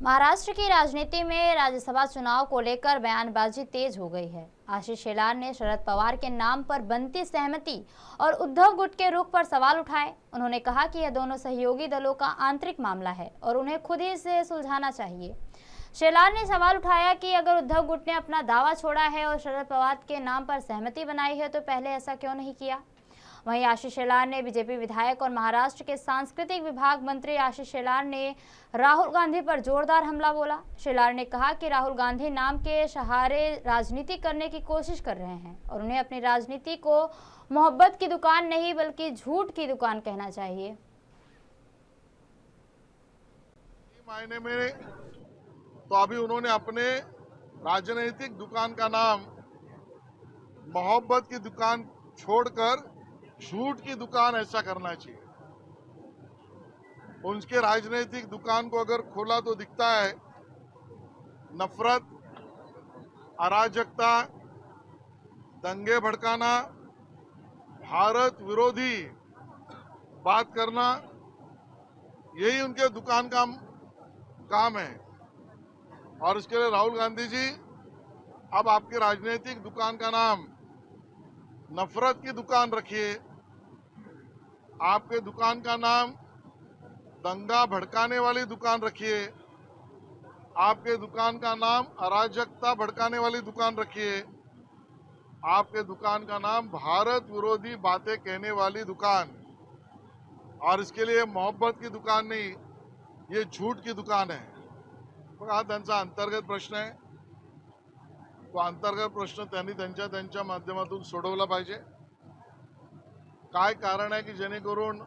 महाराष्ट्र की राजनीति में राज्यसभा चुनाव को लेकर बयानबाजी तेज हो गई है। आशीष शेलार ने शरद पवार के नाम पर बनती सहमति और उद्धव गुट के रुख पर सवाल उठाए। उन्होंने कहा कि यह दोनों सहयोगी दलों का आंतरिक मामला है और उन्हें खुद ही इसे सुलझाना चाहिए। शेलार ने सवाल उठाया कि अगर उद्धव गुट ने अपना दावा छोड़ा है और शरद पवार के नाम पर सहमति बनाई है तो पहले ऐसा क्यों नहीं किया। वहीं आशीष शेलार ने बीजेपी विधायक और महाराष्ट्र के सांस्कृतिक विभाग मंत्री आशीष शेलार ने राहुल गांधी पर जोरदार हमला बोला। शेलार ने कहा कि राहुल गांधी नाम के सहारे राजनीति करने की कोशिश कर रहे हैं और उन्हें अपनी राजनीति को मोहब्बत की दुकान नहीं बल्कि झूठ की दुकान कहना चाहिए। मायने में तो अभी उन्होंने अपने राजनीतिक दुकान का नाम मोहब्बत की दुकान छोड़कर झूठ की दुकान ऐसा करना चाहिए। उनके राजनीतिक दुकान को अगर खोला तो दिखता है नफरत, अराजकता, दंगे भड़काना, भारत विरोधी बात करना, यही उनके दुकान का काम है। और इसके लिए राहुल गांधी जी, अब आपकी राजनीतिक दुकान का नाम नफरत की दुकान रखिए। आपके दुकान का नाम दंगा भड़काने वाली दुकान रखिए। आपके दुकान का नाम अराजकता भड़काने वाली दुकान रखिए। आपके दुकान का नाम भारत विरोधी बातें कहने वाली दुकान। और इसके लिए मोहब्बत की दुकान नहीं, ये झूठ की दुकान है। पण हा त्यांचा अंतर्गत प्रश्न आहे। तो अंतर्गत प्रश्न त्यांनी त्यांच्या माध्यमातून सोडवला पाहिजे। काय कारण आहे की जेणेकरून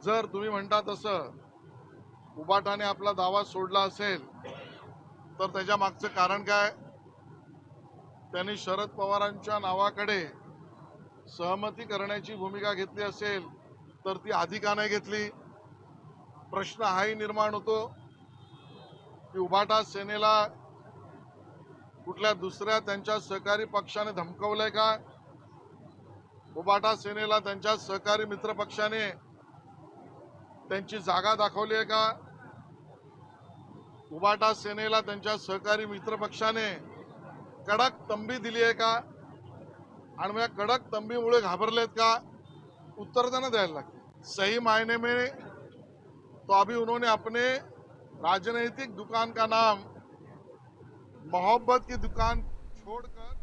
जर तुम्ही म्हणता तसं उबाटाने आपला दावा सोडला असेल तर त्याच्या मागचं कारण काय? त्यांनी शरद पवारांच्या नावाकडे सहमती करण्याची भूमिका घेतली असेल तर ती आधी का नाही घेतली? प्रश्न हाही निर्माण होतो की उबाटा सेनेला कुठल्या दुसऱ्या त्यांच्या सहकारी पक्षाने धमकवलंय का? उबाटा सेनेला त्यांच्या सहकारी मित्र पक्षाने त्यांची जागा दाखवली आहे का? उबाटा सेनेला त्यांच्या सहकारी मित्र पक्षाने कडक तंबी दिली आहे का? आणि या कडक तंबीमुळे घाबरलेत का? उत्तर त्यांना द्यायला लागते। सही मायने में तो अभी उन्होंने अपने राजनीतिक दुकान का नाम मोहब्बत की दुकान छोड़कर